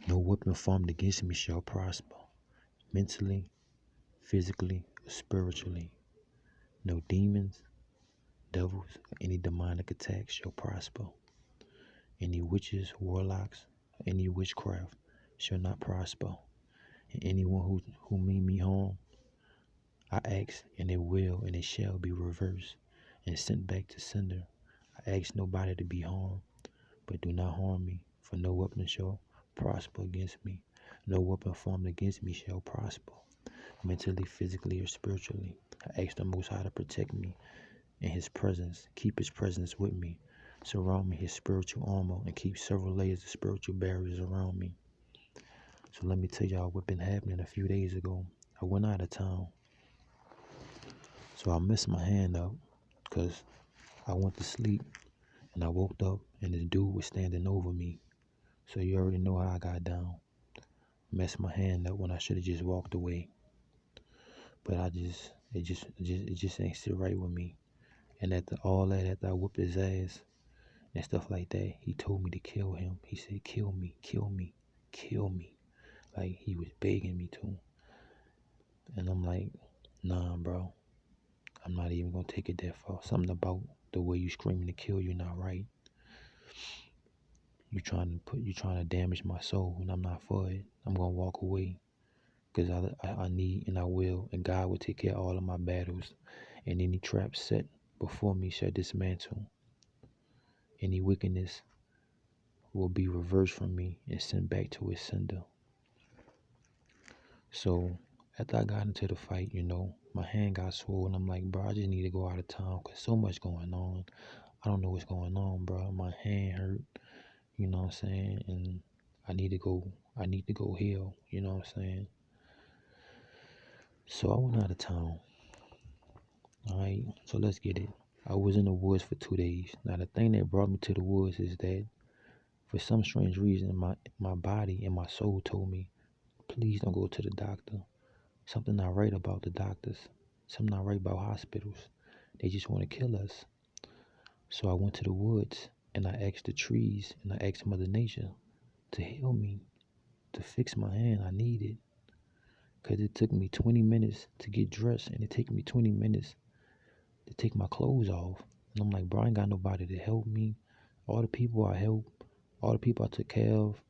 No weapon formed against me shall prosper, mentally, physically, or spiritually. No demons, devils, or any demonic attacks shall prosper. Any witches, warlocks, or any witchcraft shall not prosper. And anyone who mean me harm, I ask, and it will, and it shall be reversed and sent back to sender. I ask nobody to be harmed, but do not harm me, for no weapon shall prosper against me. No weapon formed against me shall prosper, mentally, physically, or spiritually. I ask the Most High to protect me in His presence, keep His presence with me, surround me His spiritual armor, and keep several layers of spiritual barriers around me. So let me tell y'all what been happening a few days ago. I went out of town, so I messed my hand up because I went to sleep and I woke up and this dude was standing over me. So you already know how I got down. Messed my hand up when I should have just walked away. But it just ain't sit right with me. And after I whooped his ass and stuff like that, he told me to kill him. He said, kill me, kill me, kill me. Like he was begging me to. And I'm like, nah, bro. I'm not even gonna take it that far. Something about the way you screaming to kill you not right. You trying to damage my soul, and I'm not for it. I'm gonna walk away, cause I need and I will, and God will take care of all of my battles, and any trap set before me shall dismantle. Any wickedness will be reversed from me and sent back to its sender. So after I got into the fight, my hand got swollen. I'm like, bro, I just need to go out of town, cause so much going on. I don't know what's going on, bro. My hand hurt. You know what I'm saying? And I need to go heal, you know what I'm saying? So I went out of town. Alright, so let's get it. I was in the woods for 2 days. Now the thing that brought me to the woods is that for some strange reason my body and my soul told me, please don't go to the doctor. Something not right about the doctors. Something not right about hospitals. They just want to kill us. So I went to the woods and I asked the trees and I asked Mother Nature to heal me, to fix my hand. I need it. Because it took me 20 minutes to get dressed and it took me 20 minutes to take my clothes off. And I'm like, bro, I ain't got nobody to help me. All the people I helped, all the people I took care of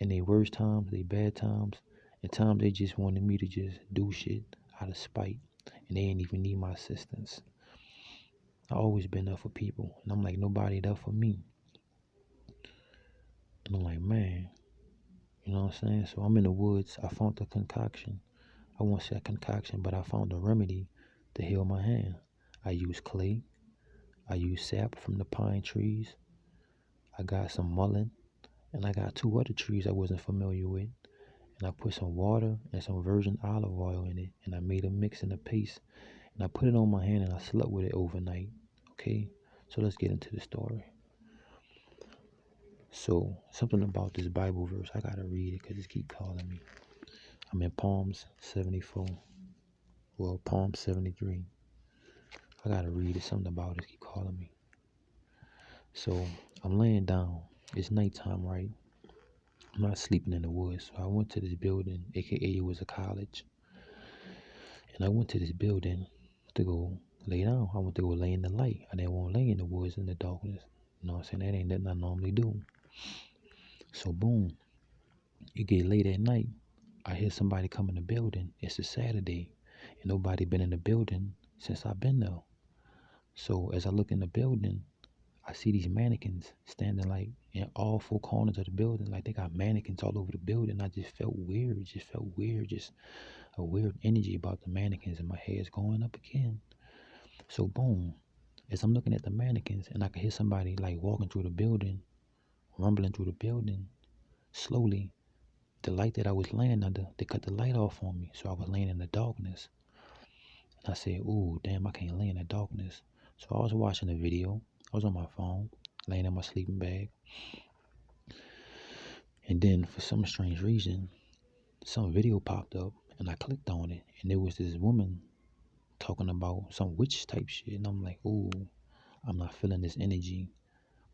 in their worst times, their bad times, and times they just wanted me to just do shit out of spite. And they ain't even need my assistance. I always been there for people. And I'm like, nobody there for me. And I'm like, man, you know what I'm saying? So I'm in the woods. I found the concoction. I won't say a concoction, but I found a remedy to heal my hand. I use clay. I use sap from the pine trees. I got some mullein. And I got 2 other trees I wasn't familiar with. And I put some water and some virgin olive oil in it. And I made a mix in a paste. And I put it on my hand and I slept with it overnight. Okay? So let's get into the story. So something about this Bible verse, I gotta read it because it keep calling me. I'm in Psalms 74. Well, Psalm 73. I gotta read it. Something about it keep calling me. So I'm laying down. It's nighttime, right? I'm not sleeping in the woods. So I went to this building, aka it was a college. And I went to this building to go lay down. I went to go lay in the light. I didn't want to lay in the woods in the darkness. You know what I'm saying? That ain't nothing I normally do. So boom, it get late at night. I hear somebody come in the building. It's a Saturday. And nobody been in the building since I've been there. So as I look in the building, I see these mannequins standing like in all 4 corners of the building. Like they got mannequins all over the building. I just felt weird. It just felt weird. Just a weird energy about the mannequins, and my head's going up again. So boom, as I'm looking at the mannequins and I can hear somebody like walking through the building, rumbling through the building, slowly, the light that I was laying under, they cut the light off on me. So I was laying in the darkness. And I said, ooh, damn, I can't lay in the darkness. So I was watching a video. I was on my phone, laying in my sleeping bag. And then for some strange reason, some video popped up and I clicked on it. And there was this woman talking about some witch type shit. And I'm like, ooh, I'm not feeling this energy.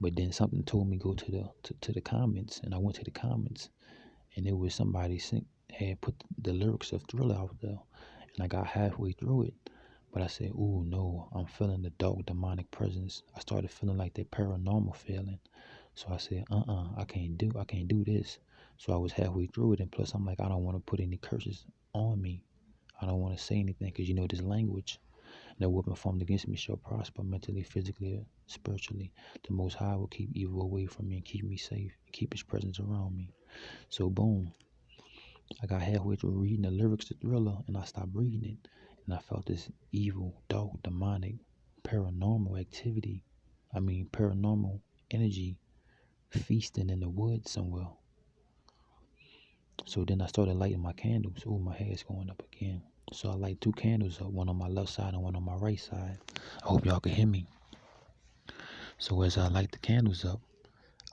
But then something told me go to the comments. And I went to the comments. and it was somebody had put the lyrics of Thriller out there, and I got halfway through it, but I said, "Ooh, no, I'm feeling the dark demonic presence." I started feeling like that paranormal feeling, so I said, I can't do this." So I was halfway through it, and plus I'm like, I don't want to put any curses on me. I don't want to say anything because this language. No weapon formed against me shall prosper, mentally, physically, or spiritually. The Most High will keep evil away from me and keep me safe, and keep His presence around me. So boom, I got halfway through reading the lyrics to Thriller, and I stopped reading it, and I felt this evil, dark, demonic, paranormal activity. Paranormal energy feasting in the woods somewhere. So then I started lighting my candles. Oh, my hair's going up again. So I light 2 candles up, one on my left side and one on my right side. I hope y'all can hear me. So as I light the candles up,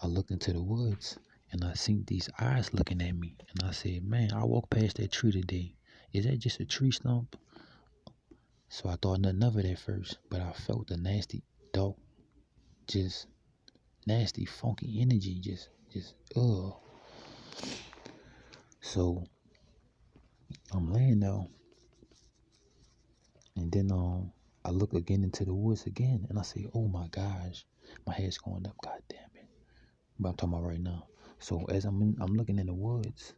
I looked into the woods and I seen these eyes looking at me. And I said, man, I walked past that tree today. Is that just a tree stump? So I thought nothing of it at first, but I felt the nasty, dark, just nasty, funky energy, just, ugh. So I'm laying there, and then I look again into the woods again, and I say, oh my gosh, my head's going up, god damn it. But I'm talking about right now. So as I'm looking in the woods,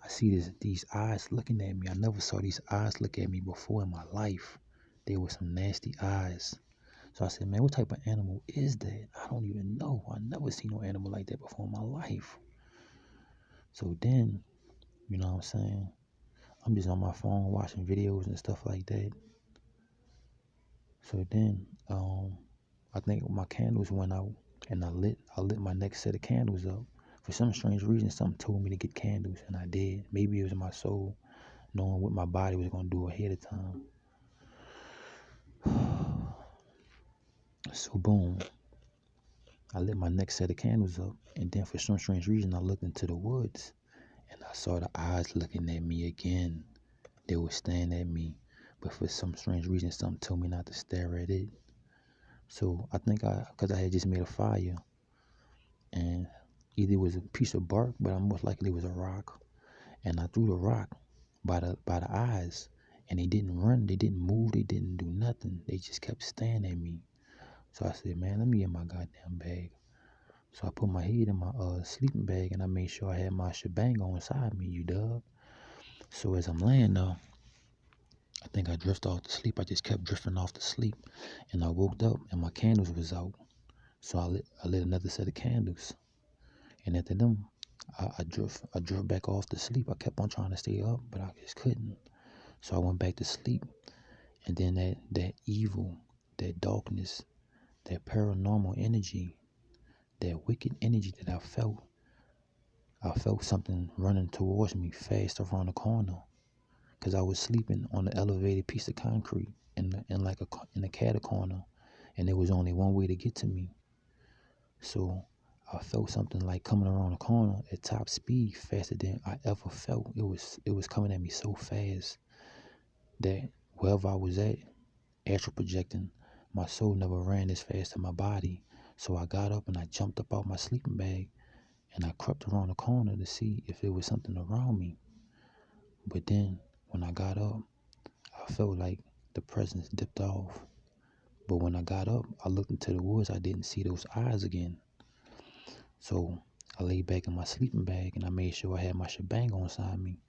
I see these eyes looking at me. I never saw these eyes look at me before in my life. They were some nasty eyes. So I said, man, what type of animal is that? I don't even know. I never seen no animal like that before in my life. So then, you know what I'm saying? I'm just on my phone watching videos and stuff like that. So then, I think my candles went out, and I lit my next set of candles up. For some strange reason, something told me to get candles, and I did. Maybe it was my soul knowing what my body was going to do ahead of time. So boom, I lit my next set of candles up, and then for some strange reason, I looked into the woods, and I saw the eyes looking at me again. They were staring at me, but for some strange reason, something told me not to stare at it. So I think because I had just made a fire, and either it was a piece of bark, but most likely it was a rock, and I threw the rock by the eyes, and they didn't run, they didn't move, they didn't do nothing. They just kept staring at me. So I said, man, let me get my goddamn bag. So I put my head in my sleeping bag, and I made sure I had my shebang on inside me, you dug. So as I'm laying there, I think I drifted off to sleep. I just kept drifting off to sleep, and I woke up and my candles was out. So I lit another set of candles, and after them, I drift back off to sleep. I kept on trying to stay up, but I just couldn't. So I went back to sleep, and then that evil, that darkness, that paranormal energy, that wicked energy that I felt something running towards me fast around the corner, because I was sleeping on an elevated piece of concrete in a catty corner, and there was only one way to get to me. So I felt something like coming around the corner at top speed, faster than I ever felt. It was coming at me so fast that wherever I was at, astral projecting, my soul never ran this fast in my body. So I got up and I jumped up out my sleeping bag, and I crept around the corner to see if there was something around me. But then when I got up, I felt like the presence dipped off. But when I got up, I looked into the woods. I didn't see those eyes again. So I laid back in my sleeping bag, and I made sure I had my shebang on inside me.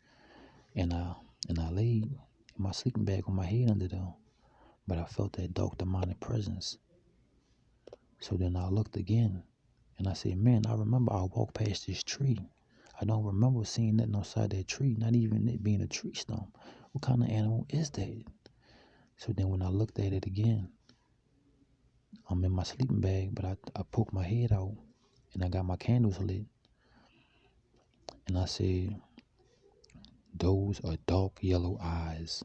And I laid in my sleeping bag with my head under there. But I felt that dark demonic presence. So then I looked again, and I said, man, I remember I walked past this tree. I don't remember seeing nothing outside that tree, not even it being a tree stump. What kind of animal is that? So then when I looked at it again, I'm in my sleeping bag, but I poked my head out, and I got my candles lit. And I said, those are dark yellow eyes.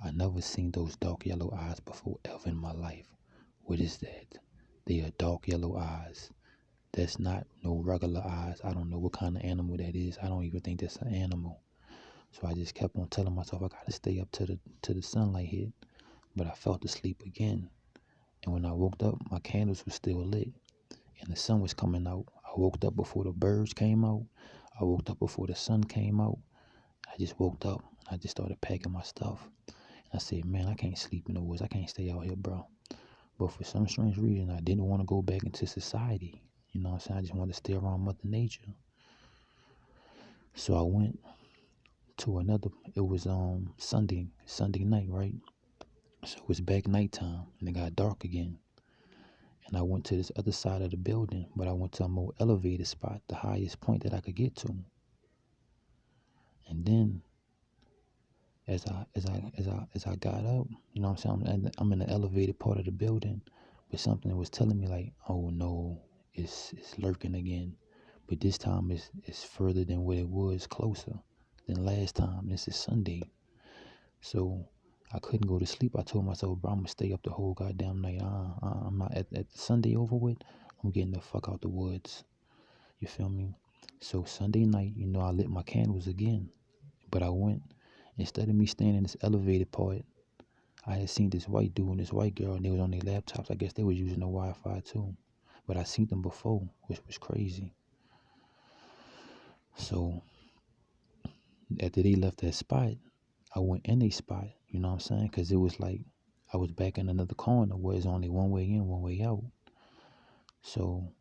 I never seen those dark yellow eyes before ever in my life. What is that? They are dark yellow eyes. That's not no regular eyes. I don't know what kind of animal that is. I don't even think that's an animal. So I just kept on telling myself I gotta stay up to the sunlight hit. But I felt asleep again. And when I woke up, my candles were still lit, and the sun was coming out. I woke up before the birds came out. I woke up before the sun came out. I just woke up. I just started packing my stuff. I said, man, I can't sleep in the woods. I can't stay out here, bro. But for some strange reason, I didn't want to go back into society. You know what I'm saying? I just wanted to stay around Mother Nature. So I went to another, it was Sunday night, right? So it was back nighttime and it got dark again. And I went to this other side of the building, but I went to a more elevated spot, the highest point that I could get to. And then as I got up, you know what I'm saying? I'm in the elevated part of the building, but something was telling me like, oh no, it's lurking again. But this time it's further than what it was, closer than last time. This is Sunday. So I couldn't go to sleep. I told myself, bro, I'm gonna stay up the whole goddamn night. I'm not at the Sunday over with. I'm getting the fuck out the woods. You feel me? So Sunday night, you know, I lit my candles again. But I went, instead of me staying in this elevated part, I had seen this white dude and this white girl, and they was on their laptops. I guess they was using the Wi-Fi too. But I seen them before, which was crazy. So after they left that spot, I went in a spot, you know what I'm saying? Because it was like I was back in another corner where it's only one way in, one way out. So,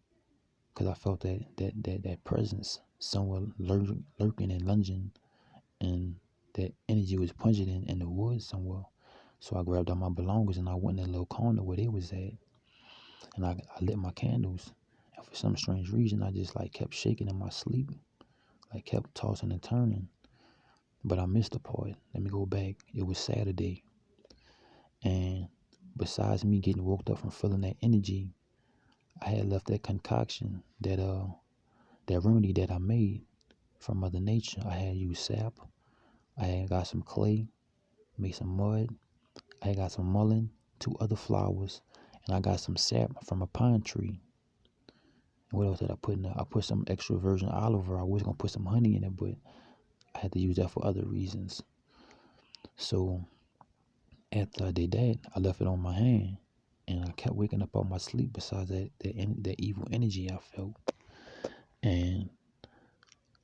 because I felt that presence somewhere lurking and lunging, and that energy was punching in the woods somewhere. So I grabbed all my belongings and I went in that little corner where they was at, and I lit my candles. And for some strange reason, I just like kept shaking in my sleep, like kept tossing and turning. But I missed the part. Let me go back. It was Saturday. And besides me getting woke up from feeling that energy, I had left that concoction, that remedy that I made from Mother Nature. I had used sap. I had got some clay, made some mud. I had got some mullein, 2 other flowers, and I got some sap from a pine tree. And what else did I put in there? I put some extra virgin olive oil. I was gonna put some honey in it, but I had to use that for other reasons. So after I did that, I left it on my hand, and I kept waking up out my sleep. Besides that evil energy I felt, and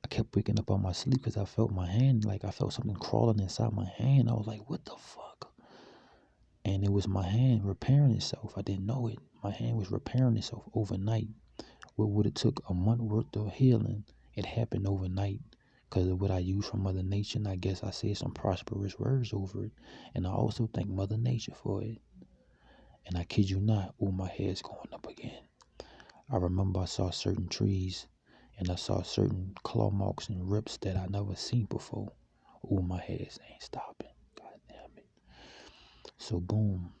I kept waking up out my sleep because I felt my hand, like I felt something crawling inside my hand. I was like, "What the fuck?" And it was my hand repairing itself. I didn't know it. My hand was repairing itself overnight. What would have took a month worth of healing, it happened overnight because of what I used from Mother Nature. And I guess I said some prosperous words over it. And I also thank Mother Nature for it. And I kid you not, oh, my hair's going up again. I remember I saw certain trees and I saw certain claw marks and rips that I never seen before. Oh, my hairs ain't stopping. God damn it. So boom.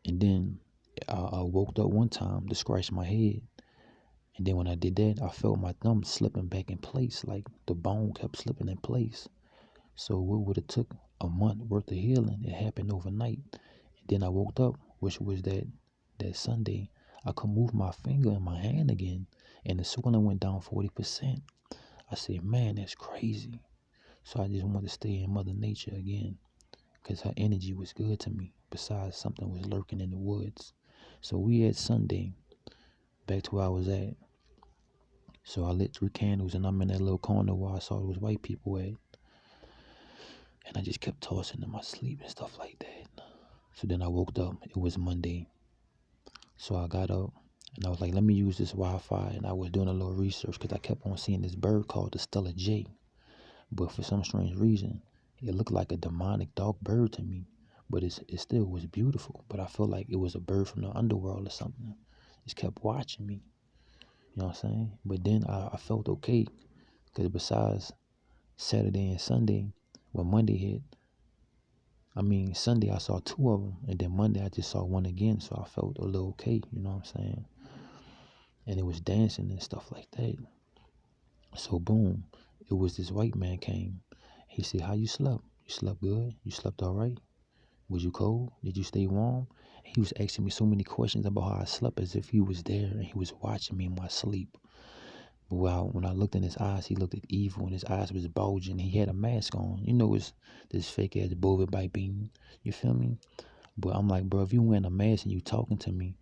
And then I woke up one time to scratch my head. And then when I did that, I felt my thumb slipping back in place, like the bone kept slipping in place. So what would have took a month worth of healing, it happened overnight. And then I woke up, which was that Sunday. I could move my finger in my hand again, and the swelling went down 40%. I said, man, that's crazy. So I just wanted to stay in Mother Nature again, because her energy was good to me, besides something was lurking in the woods. So we had Sunday, back to where I was at. So I lit 3 candles and I'm in that little corner where I saw those white people at. And I just kept tossing in my sleep and stuff like that. So then I woke up. It was Monday. So I got up and I was like, let me use this Wi-Fi. And I was doing a little research because I kept on seeing this bird called the Stella J. But for some strange reason, it looked like a demonic dark bird to me. But it still was beautiful. But I felt like it was a bird from the underworld or something. It just kept watching me. You know what I'm saying? But then I felt okay. Because besides Saturday and Sunday, when Monday hit, Sunday I saw 2 of them. And then Monday I just saw one again. So I felt a little okay. You know what I'm saying? And it was dancing and stuff like that. So boom, it was this white man came. He said, how you slept? You slept good? You slept all right? Was you cold? Did you stay warm? He was asking me so many questions about how I slept as if he was there and he was watching me in my sleep. But when I looked in his eyes, he looked at evil and his eyes was bulging. He had a mask on. You know, it's this fake ass bovie bite bean. You feel me? But I'm like, bro, if you wearing a mask and you talking to me,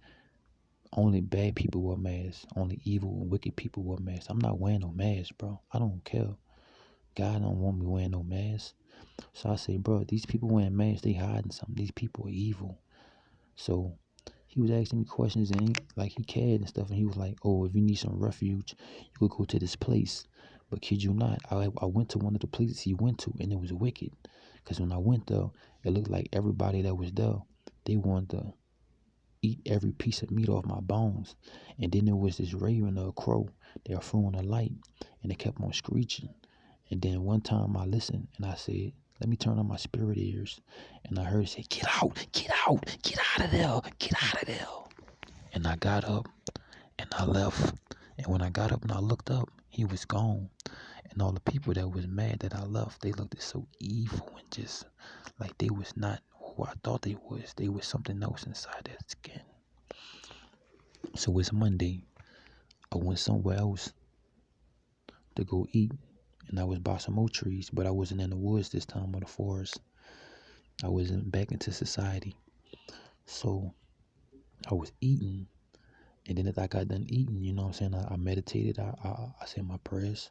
Only bad people wear masks. Only evil and wicked people wear masks. I'm not wearing no mask, bro. I don't care. God don't want me wearing no mask. So I say, bro, these people wearing masks, they hiding something. These people are evil. So he was asking me questions and he cared and stuff. And he was like, oh, if you need some refuge, you could go to this place. But kid you not, I went to one of the places he went to and it was wicked. Because when I went there, it looked like everybody that was there, they wanted to eat every piece of meat off my bones. And then there was this raven or a crow that flew on a light and it kept on screeching. And then one time I listened and I said, let me turn on my spirit ears. And I heard it say, get out, get out, get out of there, get out of there. And I got up and I left. And when I got up and I looked up, he was gone. And all the people that was mad that I left, they looked so evil and just like they was not who I thought they was. They was something else inside their skin. So it's Monday. I went somewhere else to go eat. And I was by some more trees, but I wasn't in the woods this time or the forest. I wasn't back into society. So I was eating. And then as I got done eating, you know what I'm saying, I meditated, I said my prayers.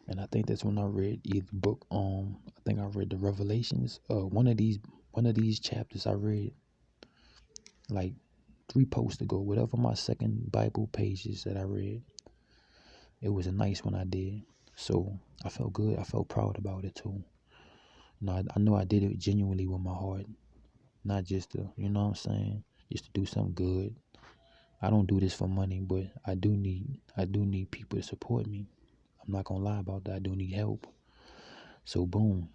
And I think that's when I read either book, I think I read the Revelations. One of these chapters I read like 3 posts ago, whatever my second Bible pages that I read. It was a nice one I did. So I felt good. I felt proud about it too. You know, I know I did it genuinely with my heart. Not just to, you know what I'm saying, just to do something good. I don't do this for money, but I do need people to support me. I'm not gonna lie about that. I do need help. So boom.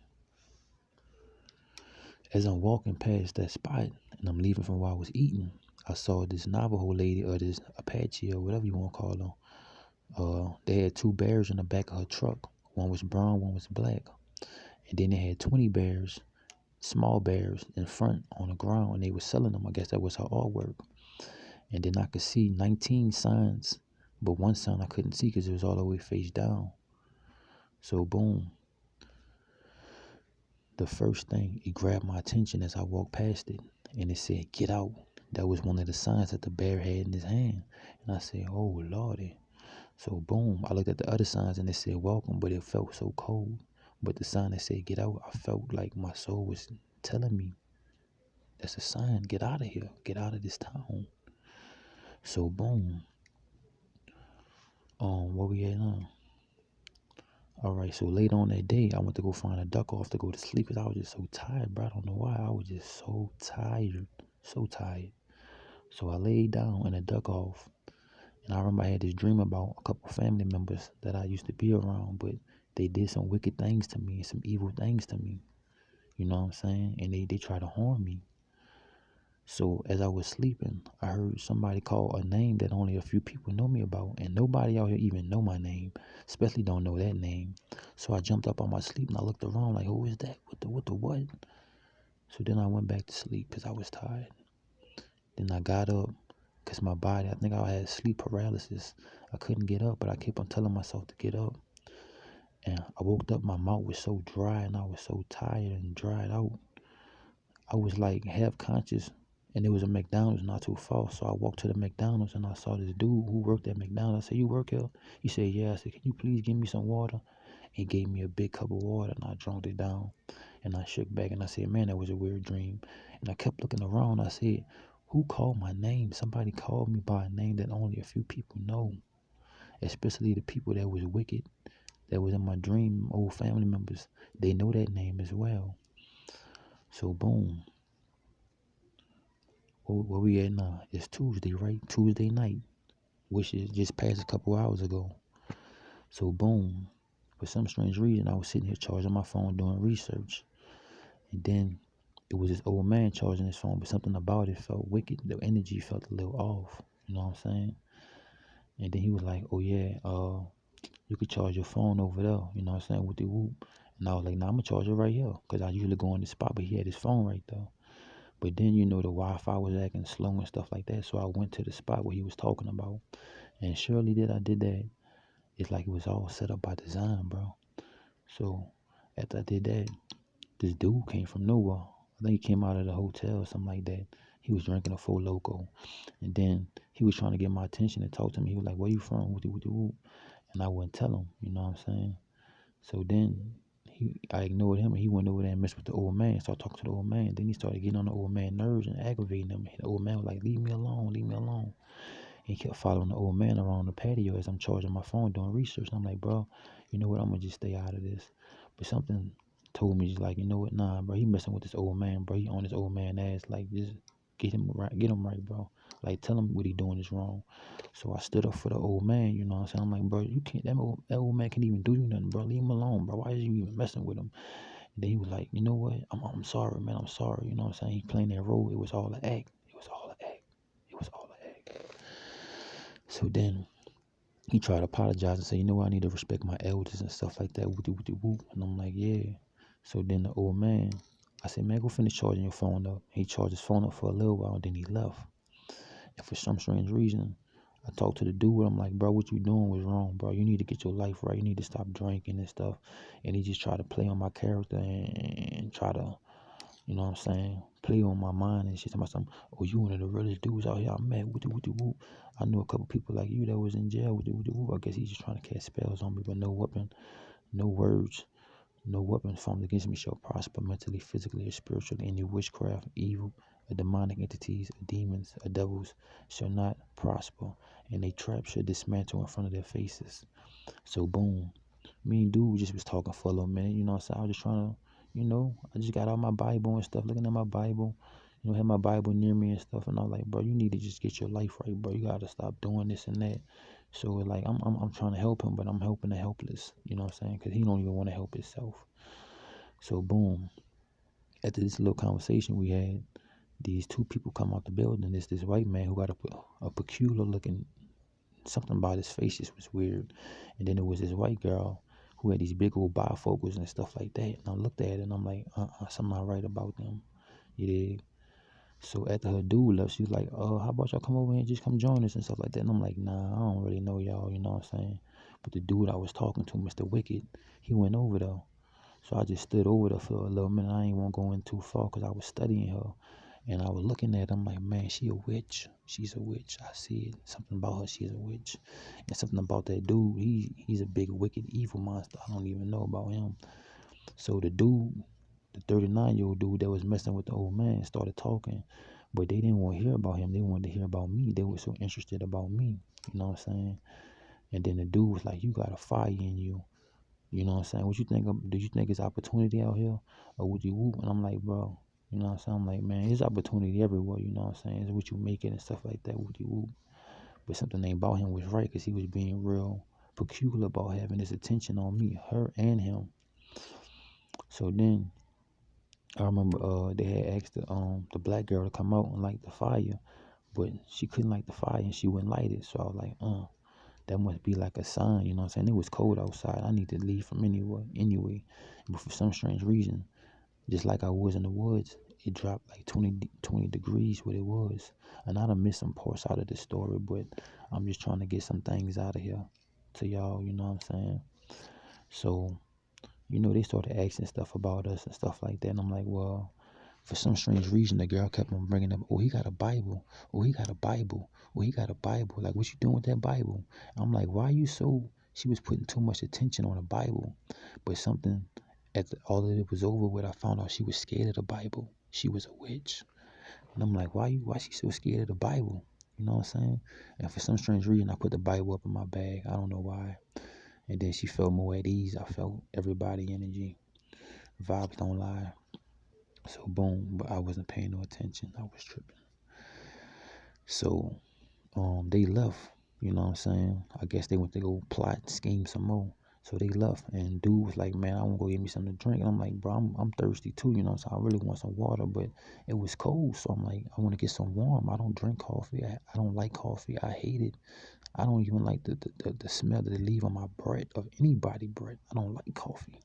As I'm walking past that spot and I'm leaving from where I was eating, I saw this Navajo lady or this Apache or whatever you want to call them. They had 2 bears in the back of her truck. One was brown, one was black. And then they had 20 bears, small bears in front on the ground, and they were selling them. I guess that was her artwork. And then I could see 19 signs, but one sign I couldn't see because it was all the way face down. So boom. The first thing, it grabbed my attention as I walked past it, and it said, get out. That was one of the signs that the bear had in his hand. And I said, oh, Lordy. So boom, I looked at the other signs and it said, welcome, but it felt so cold. But the sign that said, get out, I felt like my soul was telling me, that's a sign, get out of here, get out of this town. So boom, where we at now? Alright, so later on that day, I went to go find a duck off to go to sleep because I was just so tired, bro. I don't know why. I was just so tired. So tired. So I laid down in a duck off. And I remember I had this dream about a couple family members that I used to be around, but they did some wicked things to me, some evil things to me. You know what I'm saying? And they tried to harm me. So as I was sleeping, I heard somebody call a name that only a few people know me about, and nobody out here even know my name, especially don't know that name. So I jumped up on my sleep and I looked around like, who is that? What the what? So then I went back to sleep because I was tired. Then I got up because my body, I think I had sleep paralysis. I couldn't get up, but I kept on telling myself to get up. And I woke up, my mouth was so dry and I was so tired and dried out. I was like half conscious, and there was a McDonald's not too far. So I walked to the McDonald's and I saw this dude who worked at McDonald's. I said, you work here? He said, yeah. I said, can you please give me some water? He gave me a big cup of water and I drank it down. And I shook back and I said, man, that was a weird dream. And I kept looking around. I said, who called my name? Somebody called me by a name that only a few people know, especially the people that was wicked, that was in my dream, old family members. They know that name as well. So boom. Where we at now? It's Tuesday, right? Tuesday night, which is just past a couple hours ago. So boom. For some strange reason, I was sitting here charging my phone doing research. And then it was this old man charging his phone, but something about it felt wicked. The energy felt a little off. You know what I'm saying? And then he was like, oh yeah, you could charge your phone over there. You know what I'm saying? With the whoop. And I was like, nah, I'm going to charge it right here. Because I usually go on this spot, but he had his phone right there. But then, you know, the Wi-Fi was acting slow and stuff like that. So I went to the spot where he was talking about. And surely I did that. It's like it was all set up by design, bro. So after I did that, this dude came from nowhere. I think he came out of the hotel or something like that. He was drinking a Four Loko. And then he was trying to get my attention and talk to me. He was like, where you from? Whoop. And I wouldn't tell him, you know what I'm saying? So then I ignored him, and he went over there and messed with the old man. Started talking to the old man. Then he started getting on the old man's nerves and aggravating him. And the old man was like, leave me alone, leave me alone. And he kept following the old man around the patio as I'm charging my phone doing research. And I'm like, bro, you know what? I'm going to just stay out of this. But something told me, just like, you know what? Nah, bro, he messing with this old man, bro. He on his old man ass. Like, just get him right, bro. Like, tell him what he doing is wrong. So I stood up for the old man, you know what I'm saying? I'm like, bro, you can't, that old man can't even do you nothing, bro. Leave him alone, bro. Why is you even messing with him? And then he was like, you know what? I'm sorry, man. I'm sorry. You know what I'm saying? He playing that role. It was all an act. It was all an act. It was all an act. So then he tried to apologize and say, you know what? I need to respect my elders and stuff like that. Whoop. And I'm like, yeah. So then the old man, I said, man, go finish charging your phone up. He charged his phone up for a little while, and then he left. And for some strange reason, I talked to the dude. I'm like, bro, what you doing was wrong, bro. You need to get your life right. You need to stop drinking and stuff. And he just tried to play on my character and try to, you know what I'm saying, play on my mind and shit. Something, oh, you one of the realest dudes out here I met. Whoop. I knew a couple people like you that was in jail. Whoop. I guess he's just trying to cast spells on me, but no weapon, no words. No weapon formed against me shall prosper mentally, physically, or spiritually. Any witchcraft, evil, or demonic entities, or demons, or devils shall not prosper. And they trap shall dismantle in front of their faces. So boom. Me and dude just was talking for a little minute, you know what I'm saying? I was just trying to, I just got out my Bible and stuff, looking at my Bible, had my Bible near me and stuff, and I was like, bro, you need to just get your life right, bro. You gotta stop doing this and that. So like I'm trying to help him, but I'm helping the helpless, you know what I'm saying? Because he don't even want to help himself. So boom. After this little conversation we had, these two people come out the building. There's this white man who got a peculiar looking, something about his face just was weird. And then there was this white girl who had these big old bifocals and stuff like that. And I looked at it and I'm like, something not right about them. You dig? So after her dude left, she was like, how about y'all come over here and just come join us and stuff like that. And I'm like, nah, I don't really know y'all, you know what I'm saying? But the dude I was talking to, Mr. Wicked, he went over there. So I just stood over there for a little minute. I ain't want to go in too far because I was studying her. And I was looking at her. I'm like, man, she a witch. She's a witch. I see it. Something about her, she's a witch. And something about that dude, he's a big, wicked, evil monster. I don't even know about him. So the dude, the 39-year-old dude that was messing with the old man, started talking. But they didn't want to hear about him. They wanted to hear about me. They were so interested about me. You know what I'm saying? And then the dude was like, you got a fire in you. You know what I'm saying? What you think do you think it's opportunity out here? Or would you whoop? And I'm like, bro, you know what I'm saying? I'm like, man, there's opportunity everywhere, you know what I'm saying? It's what you make it and stuff like that, would you whoop? But something ain't about him was right because he was being real peculiar about having this attention on me, her and him. So then I remember they had asked the black girl to come out and light the fire, but she couldn't light the fire and she wouldn't light it. So I was like, that must be like a sign, you know what I'm saying? It was cold outside. I need to leave from anyway. But for some strange reason, just like I was in the woods, it dropped like 20 degrees what it was. And I done missed some parts out of the story, but I'm just trying to get some things out of here to y'all, you know what I'm saying? So, they started asking stuff about us and stuff like that. And I'm like, well, for some strange reason, the girl kept on bringing up, oh, he got a Bible. Oh, he got a Bible. Oh, he got a Bible. Like, what you doing with that Bible? I'm like, why are you so... She was putting too much attention on the Bible. But something, all of it was over with, I found out she was scared of the Bible. She was a witch. And I'm like, why she so scared of the Bible? You know what I'm saying? And for some strange reason, I put the Bible up in my bag. I don't know why. And then she felt more at ease. I felt everybody energy. Vibes don't lie. So boom, but I wasn't paying no attention. I was tripping. So they left, you know what I'm saying? I guess they went to go plot, scheme some more. So they left, and dude was like, man, I want to go get me something to drink. And I'm like, bro, I'm thirsty too, you know, so I really want some water, but it was cold. So I'm like, I want to get some warm. I don't drink coffee. I don't like coffee. I hate it. I don't even like the smell that they leave on my breath, of anybody breath. I don't like coffee.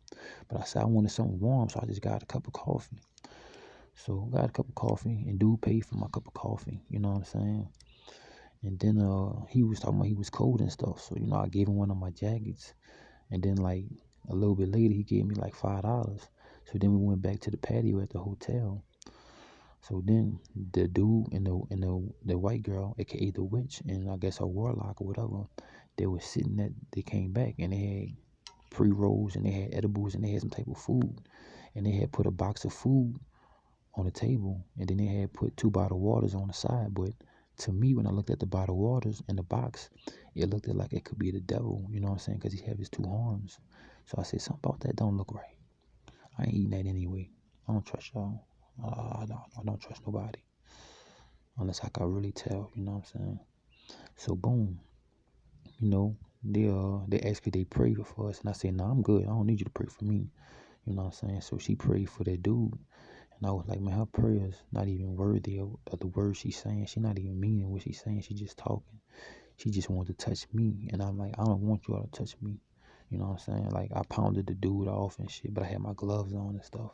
But I said I wanted something warm, so I just got a cup of coffee. So I got a cup of coffee, and dude paid for my cup of coffee, you know what I'm saying? And then he was talking about he was cold and stuff. So, I gave him one of my jackets. And then like a little bit later he gave me like $5. So then we went back to the patio at the hotel. So then the dude and the white girl, aka the witch, and I guess her warlock or whatever, they were sitting at. They came back and they had pre-rolls and they had edibles and they had some type of food, and they had put a box of food on the table, and then they had put two bottled waters on the side. But to me, when I looked at the bottled waters in the box, it looked like it could be the devil. You know what I'm saying? Because he have his two horns. So I said something about that don't look right. I ain't eating that anyway. I don't trust y'all. I don't trust nobody unless I can really tell. You know what I'm saying? So boom, you know, they asked if they prayed for us, and I said, nah, I'm good. I don't need you to pray for me. You know what I'm saying? So she prayed for that dude. And I was like, man, her prayers not even worthy of the words she's saying. She not even meaning what she's saying. She just talking. She just wanted to touch me. And I'm like, I don't want you all to touch me. You know what I'm saying? Like, I pounded the dude off and shit, but I had my gloves on and stuff.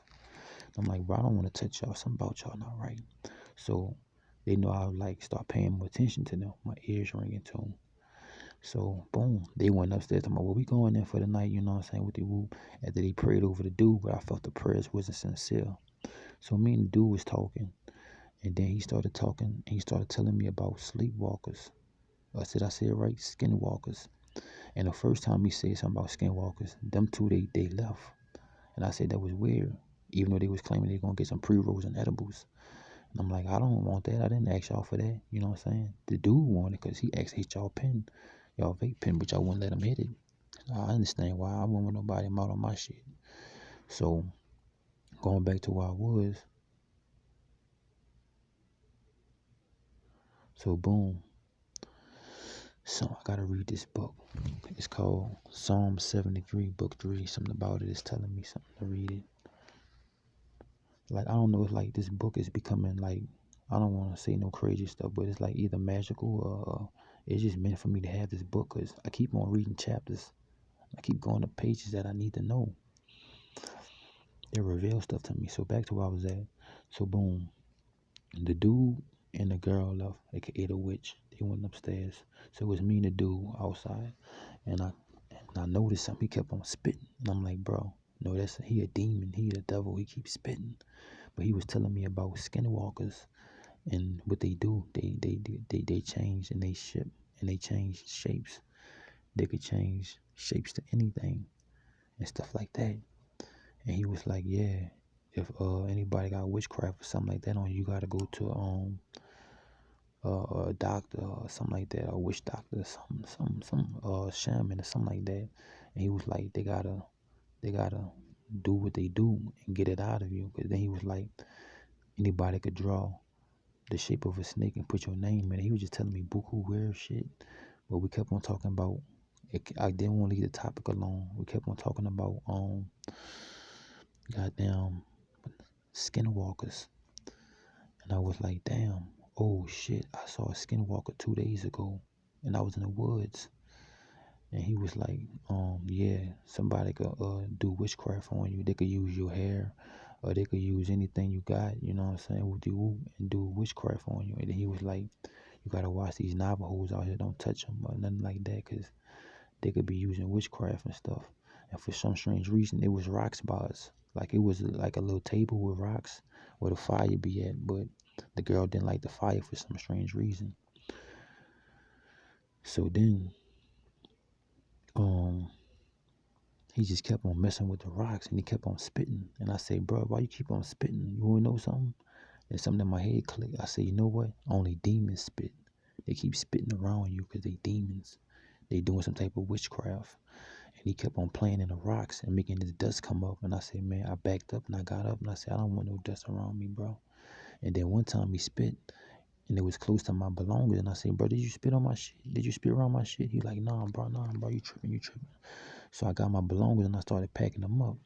I'm like, bro, I don't want to touch y'all. Something about y'all not right. So they know I would like start paying more attention to them. My ears ringing to them. So boom, they went upstairs. I'm like, well, we going in for the night, you know what I'm saying, with the whoop. After they prayed over the dude, but I felt the prayers wasn't sincere. So me and the dude was talking, and then he started talking, and he started telling me about sleepwalkers. I said it right, skinwalkers. And the first time he said something about skinwalkers, them two they left, and I said that was weird, even though they was claiming they gonna get some pre-rolls and edibles. And I'm like, I don't want that. I didn't ask y'all for that. You know what I'm saying? The dude wanted because he asked hit y'all pen, y'all vape pen, but y'all wouldn't let him hit it. I understand why. I wouldn't want nobody out on my shit. So going back to where I was, so boom. So I gotta read this book. It's called Psalm 73, Book 3. Something about it is telling me something to read it. Like, I don't know, it's like this book is becoming like, I don't want to say no crazy stuff, but it's like either magical or it's just meant for me to have this book because I keep on reading chapters. I keep going to pages that I need to know. They reveal stuff to me. So back to where I was at. So boom, the dude and the girl left, aka the witch. They went upstairs. So it was me and the dude outside. And I noticed something. He kept on spitting. And I'm like, bro, no, he a demon. He the devil. He keeps spitting. But he was telling me about skinwalkers and what they do. They change and they ship and they change shapes. They could change shapes to anything and stuff like that. And he was like, yeah, if anybody got witchcraft or something like that on you, you gotta go to a doctor or something like that, a witch doctor or some shaman or something like that. And he was like, they gotta do what they do and get it out of you. Cause then he was like, anybody could draw the shape of a snake and put your name in it. He was just telling me buku weird shit. But we kept on talking about it. I didn't want to leave the topic alone. We kept on talking about goddamn skinwalkers. And I was like, damn, oh shit, I saw a skinwalker 2 days ago and I was in the woods. And he was like, yeah, somebody could do witchcraft on you. They could use your hair or they could use anything you got, you know what I'm saying, with you and do witchcraft on you. And then he was like, you gotta watch these Navajos out here, don't touch them or nothing like that because they could be using witchcraft and stuff. And for some strange reason, it was rocks bars. Like it was like a little table with rocks where the fire be at, but the girl didn't like the fire for some strange reason. So then, um, he just kept on messing with the rocks and he kept on spitting. And I said, bro, why you keep on spitting? You wanna know something? And something in my head clicked. I said, you know what? Only demons spit. They keep spitting around you because they demons. They doing some type of witchcraft. And he kept on playing in the rocks and making this dust come up. And I said, man, I backed up and I got up and I said, I don't want no dust around me, bro. And then one time he spit and it was close to my belongings. And I said, bro, did you spit on my shit? Did you spit around my shit? He like, nah, bro, you tripping. So I got my belongings and I started packing them up.